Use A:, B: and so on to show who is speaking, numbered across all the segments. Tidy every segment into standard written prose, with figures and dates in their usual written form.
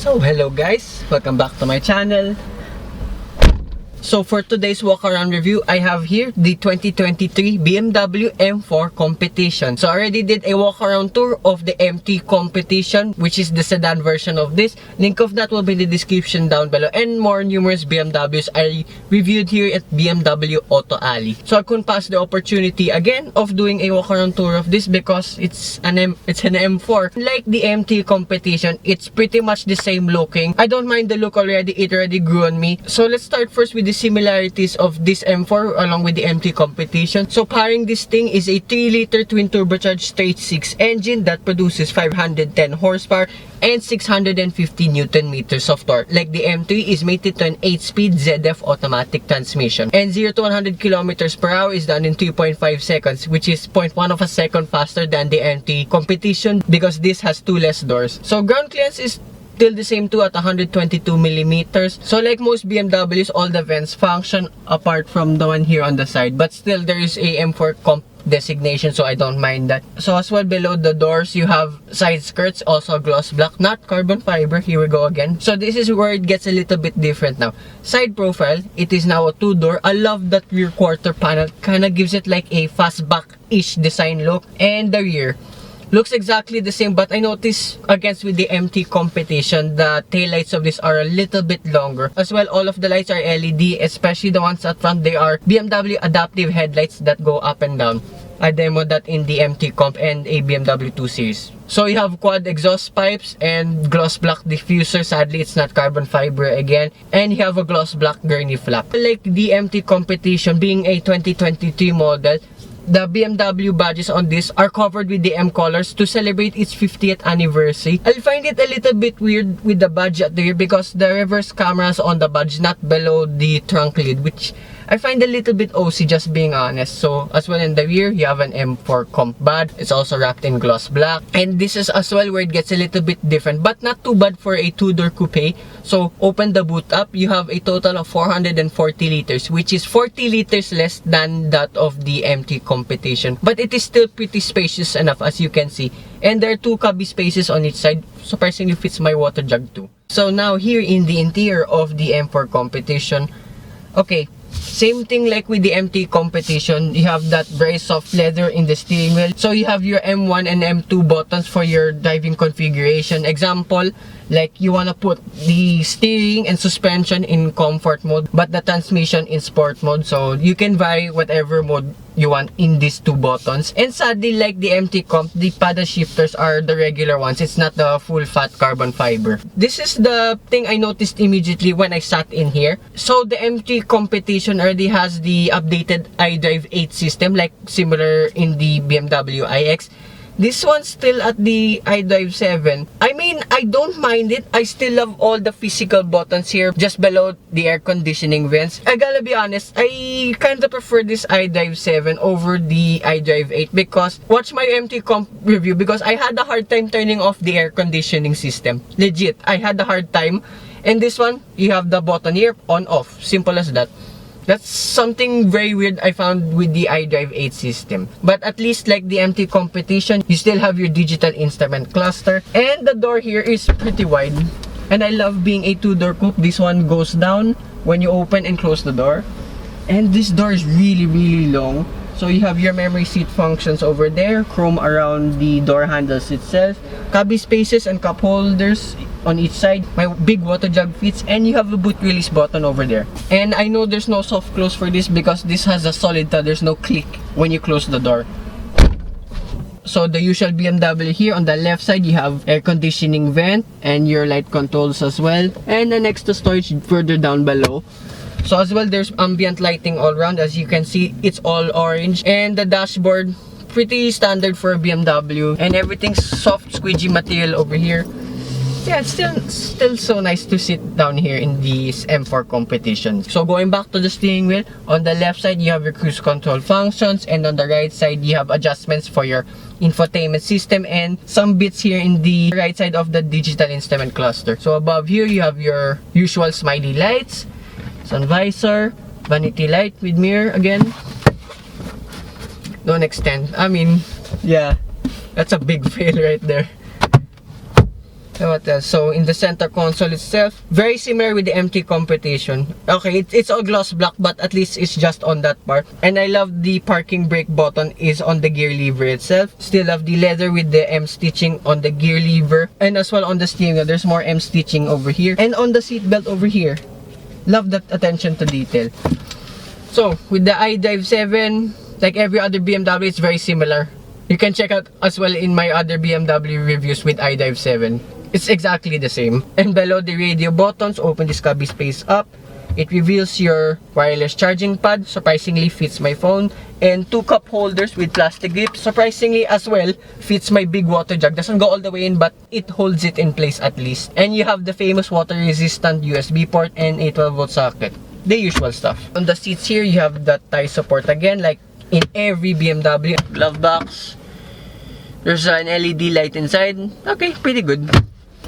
A: So hello guys, welcome back to my channel. So for today's walk around review, I have here the 2023 BMW M4 competition. So I already did a walk around tour of the M3 competition, which is the sedan version of this. Link of that will be in the description down below, and more numerous BMWs I reviewed here at BMW Auto Alley. So I couldn't pass the opportunity again of doing a walk around tour of this because it's an M4. Like the M3 competition, it's pretty much the same looking. I don't mind the look already, it already grew on me. So let's start first with the similarities of this M4 along with the M3 competition. So powering this thing is a 3-liter twin turbocharged straight-six engine that produces 510 horsepower and 650 Newton meters of torque. Like the M3 is mated to an 8-speed ZF automatic transmission, and 0 to 100 kilometers per hour is done in 3.5 seconds, which is 0.1 of a second faster than the M3 competition because this has 2 less doors. So ground clearance is still the same too at 122 millimeters. So like most BMWs, all the vents function apart from the one here on the side, but still there is a M4 comp designation, so I don't mind that. So as well, below the doors you have side skirts, also gloss black, not carbon fiber. Here we go again. So this is where it gets a little bit different now. Side profile, it is now a 2-door. I love that rear quarter panel, kind of gives it like a fastback-ish design look. And the rear looks exactly the same, but I noticed against with the M3 competition, the taillights of this are a little bit longer. As well, all of the lights are LED, especially the ones at front. They are BMW adaptive headlights that go up and down. I demoed that in the M3 comp and a BMW 2 Series. So you have quad exhaust pipes and gloss black diffuser. Sadly, it's not carbon fiber again. And you have a gloss black gurney flap. Like the M3 competition, being a 2023 model, the BMW badges on this are covered with the M colors to celebrate its 50th anniversary. I'll find it a little bit weird with the badge at the rear because the reverse cameras on the badge, not below the trunk lid, which I find a little bit OC, just being honest. So as well in the rear, you have an M4 comp badge. It's also wrapped in gloss black. And this is as well where it gets a little bit different, but not too bad for a 2-door coupe. So open the boot up, you have a total of 440 liters, which is 40 liters less than that of the M3 competition. But it is still pretty spacious enough, as you can see. And there are 2 cubby spaces on each side. Surprisingly fits my water jug too. So now here in the interior of the M4 competition, okay, same thing like with the M3 competition. You have that very soft leather in the steering wheel. So you have your M1 and M2 buttons for your driving configuration. Example, like you want to put the steering and suspension in comfort mode, but the transmission in sport mode. So you can vary whatever mode you want in these 2 buttons. And sadly, like the M3 comp, the paddle shifters are the regular ones. It's not the full fat carbon fiber. This is the thing I noticed immediately when I sat in here. So the M3 competition already has the updated iDrive 8 system, like similar in the BMW iX. This one's still at the Idive 7. I mean, I don't mind it. I still love all the physical buttons here just below the air conditioning vents. I gotta be honest, I kinda prefer this Idive 7 over the Idive 8 because watch my M3 comp review, because I had a hard time turning off the air conditioning system. Legit, I had a hard time. And this one, you have the button here, on off. Simple as that. That's something very weird I found with the iDrive 8 system. But at least like the M3 competition, you still have your digital instrument cluster. And the door here is pretty wide. And I love being a 2-door coupe. This one goes down when you open and close the door. And this door is really long. So you have your memory seat functions over there, chrome around the door handles itself, cubby spaces and cup holders on each side. My big water jug fits, and you have a boot release button over there. And I know there's no soft close for this because this has a solid thud. There's no click when you close the door. So the usual BMW here on the left side, you have air conditioning vent and your light controls as well. And the next to storage further down below. So as well, there's ambient lighting all around. As you can see, it's all orange. And the dashboard, pretty standard for a BMW. And everything's soft, squidgy material over here. Yeah, it's still so nice to sit down here in these M4 competitions. So going back to the steering wheel, on the left side, you have your cruise control functions. And on the right side, you have adjustments for your infotainment system and some bits here in the right side of the digital instrument cluster. So above here, you have your usual smiley lights, sun visor, vanity light with mirror again. Don't extend. I mean, yeah, that's a big fail right there. What else? So in the center console itself, very similar with the MT Competition. Okay, it's all gloss black, but at least it's just on that part. And I love the parking brake button is on the gear lever itself. Still love the leather with the M stitching on the gear lever, and as well on the steering wheel. There's more M stitching over here, and on the seat belt over here. Love that attention to detail. So with the Idive 7, like every other BMW, it's very similar. You can check out as well in my other BMW reviews with Idive 7. It's exactly the same. And below the radio buttons, open this cubby space up. It reveals your wireless charging pad. Surprisingly fits my phone. And 2 cup holders with plastic grips. Surprisingly as well fits my big water jug. Doesn't go all the way in, but it holds it in place at least. And you have the famous water resistant USB port and a 12 volt socket. The usual stuff. On the seats here, you have that thigh support again, like in every BMW. Glove box. There's an LED light inside. Okay, pretty good.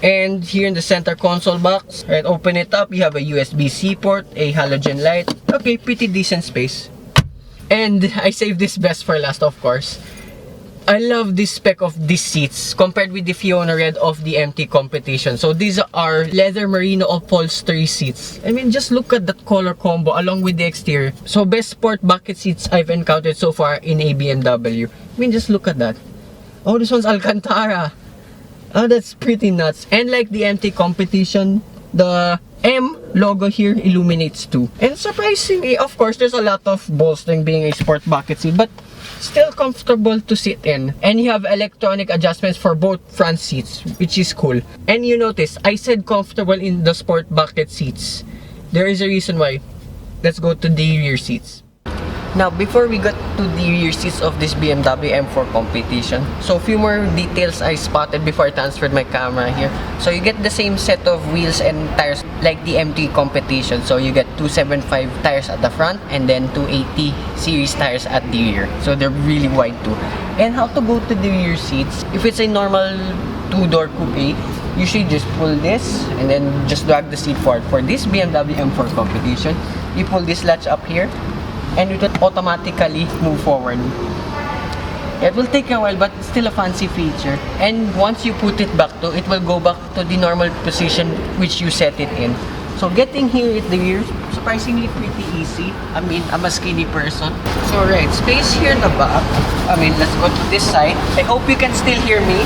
A: And here in the center console box, right, open it up, you have a USB-C port, a halogen light. Okay, pretty decent space. And I saved this best for last, of course. I love this spec of these seats compared with the Fiona Red of the MT Competition. So these are leather merino upholstery seats. I mean, just look at that color combo along with the exterior. So best sport bucket seats I've encountered so far in a BMW. I mean, just look at that. Oh, this one's Alcantara. Oh, that's pretty nuts. And like the MT Competition, the M logo here illuminates too. And surprisingly, of course, there's a lot of bolstering being a sport bucket seat, but still comfortable to sit in. And you have electronic adjustments for both front seats, which is cool. And you notice, I said comfortable in the sport bucket seats. There is a reason why. Let's go to the rear seats. Now, before we got to the rear seats of this BMW M4 Competition, so a few more details I spotted before I transferred my camera here. So you get the same set of wheels and tires like the MT Competition. So you get 275 tires at the front and then 280 series tires at the rear. So they're really wide too. And how to go to the rear seats? If it's a normal 2-door coupe, usually just pull this and then just drag the seat forward. For this BMW M4 Competition, you pull this latch up here, and it will automatically move forward. It will take a while, but it's still a fancy feature. And once you put it back to, it will go back to the normal position which you set it in. So getting here at the rear, surprisingly pretty easy. I mean, I'm a skinny person. So right, space here in the back. I mean, let's go to this side. I hope you can still hear me.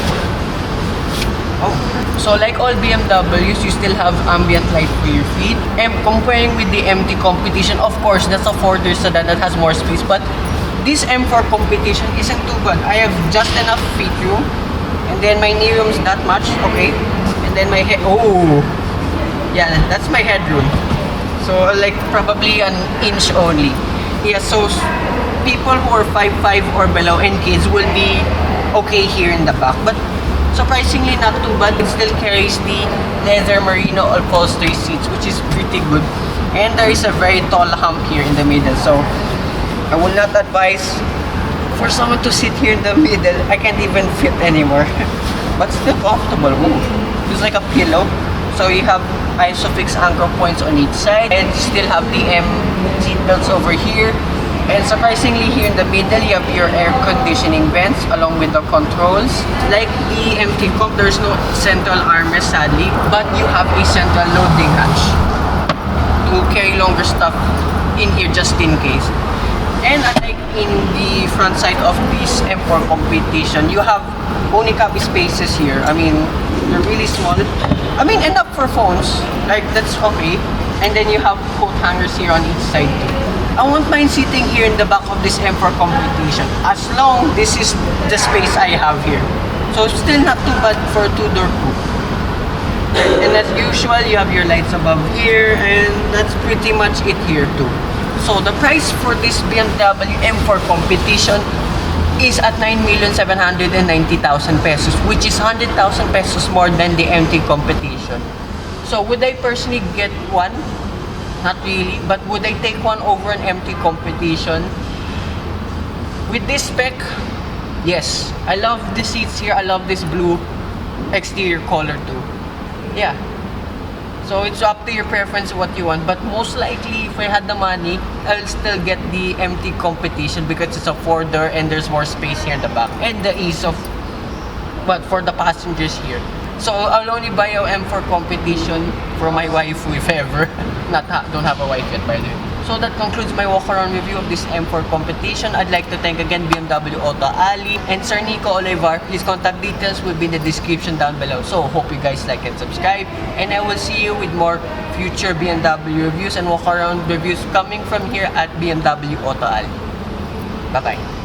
A: Oh. So like all BMWs, you still have ambient light for your feet. And comparing with the MT Competition, of course, that's a 4-door sedan that has more space. But this M4 Competition isn't too bad. I have just enough feet room. And then my knee room's that much, okay. And then my head, oh. Yeah, that's my headroom. So like probably an inch only. Yeah, so people who are 5'5" or below and kids will be okay here in the back. But surprisingly not too bad. It still carries the leather merino upholstery seats, which is pretty good. And there is a very tall hump here in the middle, so I will not advise for someone to sit here in the middle. I can't even fit anymore. But still comfortable. Ooh, it's like a pillow. So you have isofix anchor points on each side, and you still have the M seat belts over here. And surprisingly, here in the middle, you have your air conditioning vents along with the controls. Like the MT Coupe, there's no central armrest sadly, but you have a central loading hatch to carry longer stuff in here just in case. And unlike in the front side of this M4 Competition, you have only cubby spaces here. I mean, they're really small. I mean, enough for phones, like that's okay. And then you have coat hangers here on each side too. I won't mind sitting here in the back of this M4 Competition as long this is the space I have here. So still not too bad for a 2-door coupe. And as usual, you have your lights above here, and that's pretty much it here too. So the price for this BMW M4 Competition is at 9,790,000 pesos, which is 100,000 pesos more than the MT Competition. So would I personally get one? Not really, but would I take one over an MT Competition? With this spec, yes. I love the seats here. I love this blue exterior color too. Yeah. So it's up to your preference what you want. But most likely, if I had the money, I'll still get the MT Competition because it's a 4-door and there's more space here in the back. And the ease of, but for the passengers here. So I'll only buy a M4 competition for my wife if ever. Don't have a wife yet, by the way. So that concludes my walk-around review of this M4 competition. I'd like to thank again BMW Auto Alley and Sir Nico Olivar. His contact details will be in the description down below. So hope you guys like and subscribe. And I will see you with more future BMW reviews and walk-around reviews coming from here at BMW Auto Alley. Bye-bye.